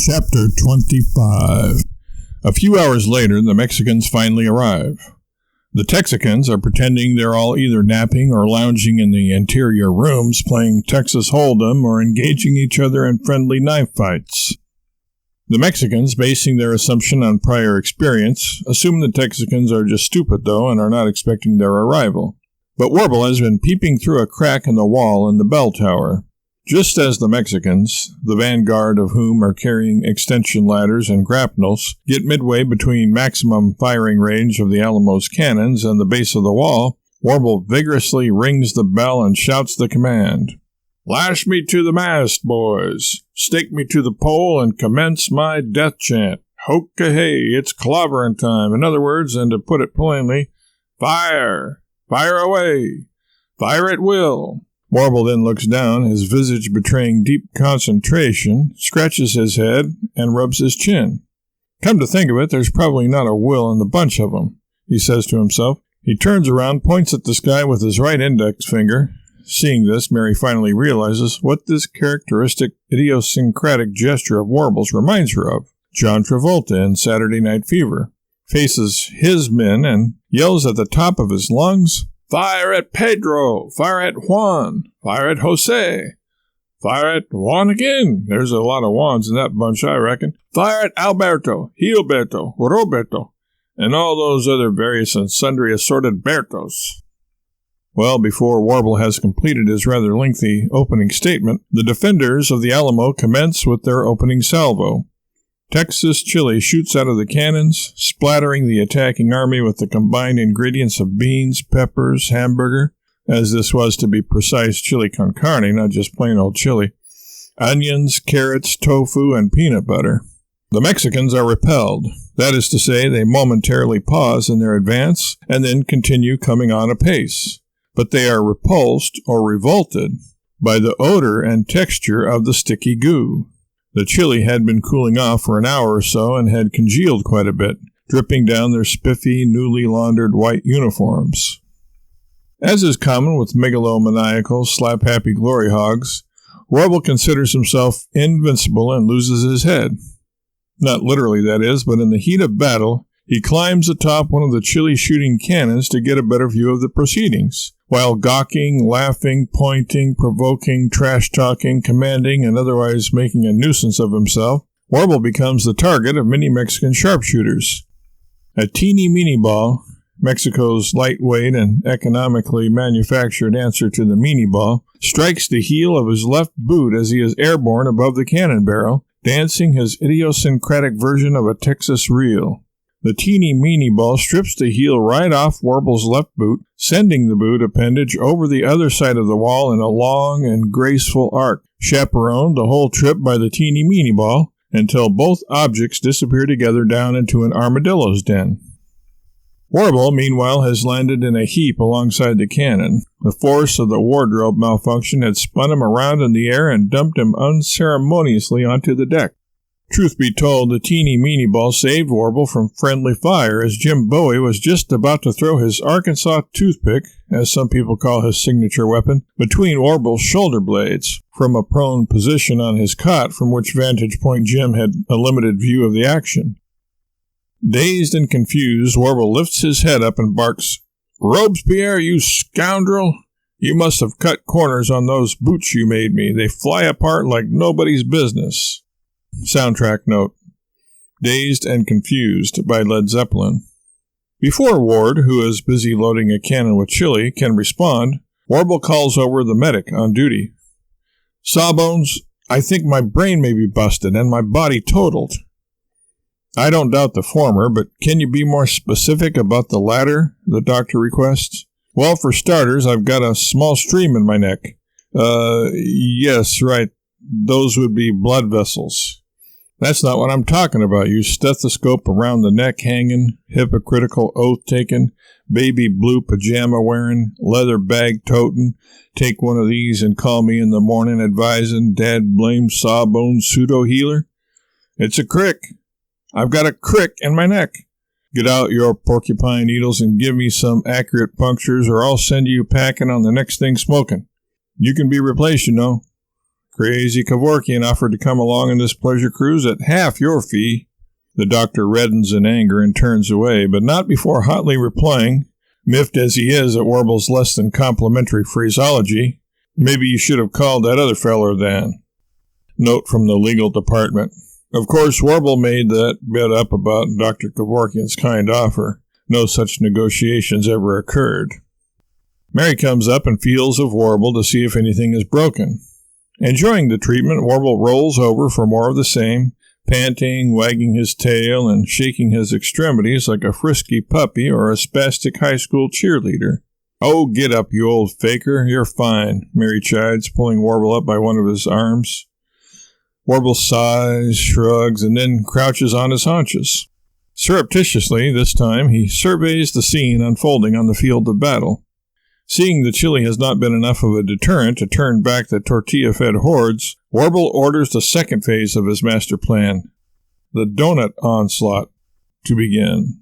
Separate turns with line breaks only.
Chapter 25. A few hours later, the Mexicans finally arrive. The Texicans are pretending they're all either napping or lounging in the interior rooms playing Texas Hold'em or engaging each other in friendly knife fights. The Mexicans, basing their assumption on prior experience, assume the Texicans are just stupid, though, and are not expecting their arrival. But Warble has been peeping through a crack in the wall in the bell tower. Just as the Mexicans, the vanguard of whom are carrying extension ladders and grapnels, get midway between maximum firing range of the Alamo's cannons and the base of the wall, Warble vigorously rings the bell and shouts the command. "Lash me to the mast, boys! Stake me to the pole and commence my death chant! Ho-ka-hey, it's clobbering time! In other words, and to put it plainly, fire! Fire away! Fire at will!" Warble then looks down, his visage betraying deep concentration, scratches his head, and rubs his chin. Come to think of it, there's probably not a will in the bunch of them, he says to himself. He turns around, points at the sky with his right index finger. Seeing this, Mary finally realizes what this characteristic, idiosyncratic gesture of Warble's reminds her of. John Travolta in Saturday Night Fever. Faces his men and yells at the top of his lungs, "Fire at Pedro! Fire at Juan! Fire at Jose! Fire at Juan again! There's a lot of Juans in that bunch, I reckon. Fire at Alberto, Gilberto, Roberto, and all those other various and sundry assorted Bertos." Well, before Warble has completed his rather lengthy opening statement, the defenders of the Alamo commence with their opening salvo. Texas chili shoots out of the cannons, splattering the attacking army with the combined ingredients of beans, peppers, hamburger, as this was to be precise chili con carne, not just plain old chili, onions, carrots, tofu, and peanut butter. The Mexicans are repelled. That is to say, they momentarily pause in their advance and then continue coming on apace. But they are repulsed or revolted by the odor and texture of the sticky goo. The chili had been cooling off for an hour or so and had congealed quite a bit, dripping down their spiffy, newly laundered white uniforms. As is common with megalomaniacal, slap-happy glory hogs, Warble considers himself invincible and loses his head. Not literally, that is, but in the heat of battle, he climbs atop one of the chili-shooting cannons to get a better view of the proceedings. While gawking, laughing, pointing, provoking, trash-talking, commanding, and otherwise making a nuisance of himself, Warble becomes the target of many Mexican sharpshooters. A teeny-meeny ball, Mexico's lightweight and economically manufactured answer to the meanie ball, strikes the heel of his left boot as he is airborne above the cannon barrel, dancing his idiosyncratic version of a Texas reel. The teeny-meeny ball strips the heel right off Warble's left boot, sending the boot appendage over the other side of the wall in a long and graceful arc, chaperoned the whole trip by the teeny-meeny ball, until both objects disappear together down into an armadillo's den. Warble, meanwhile, has landed in a heap alongside the cannon. The force of the wardrobe malfunction had spun him around in the air and dumped him unceremoniously onto the deck. Truth be told, the teeny-meeny ball saved Warble from friendly fire as Jim Bowie was just about to throw his Arkansas toothpick, as some people call his signature weapon, between Warble's shoulder blades, from a prone position on his cot from which vantage point Jim had a limited view of the action. Dazed and confused, Warble lifts his head up and barks, "Robespierre, you scoundrel! You must have cut corners on those boots you made me. They fly apart like nobody's business." Soundtrack note. Dazed and Confused by Led Zeppelin. Before Ward, who is busy loading a cannon with chili, can respond, Warble calls over the medic on duty. "Sawbones, I think my brain may be busted and my body totaled." "I don't doubt the former, but can you be more specific about the latter?" the doctor requests. "Well, for starters, I've got a small stream in my neck." Yes, right. Those would be blood vessels." "That's not what I'm talking about, you stethoscope around the neck hanging, hypocritical oath taking, baby blue pajama wearing, leather bag toting, take one of these and call me in the morning advising, dad blame sawbone pseudo healer. It's a crick. I've got a crick in my neck. Get out your porcupine needles and give me some accurate punctures or I'll send you packing on the next thing smoking. You can be replaced, you know. Crazy Kevorkian offered to come along on this pleasure cruise at half your fee. The doctor reddens in anger and turns away, but not before hotly replying, miffed as he is at Warble's less than complimentary phraseology, "Maybe you should have called that other feller then." Note from the legal department. Of course, Warble made that bit up about Dr. Kevorkian's kind offer. No such negotiations ever occurred. Mary comes up and feels of Warble to see if anything is broken. Enjoying the treatment, Warble rolls over for more of the same, panting, wagging his tail, and shaking his extremities like a frisky puppy or a spastic high school cheerleader. "Oh, get up, you old faker. You're fine," Mary chides, pulling Warble up by one of his arms. Warble sighs, shrugs, and then crouches on his haunches. Surreptitiously, this time, he surveys the scene unfolding on the field of battle. Seeing the chili has not been enough of a deterrent to turn back the tortilla-fed hordes, Warble orders the second phase of his master plan, the donut onslaught, to begin.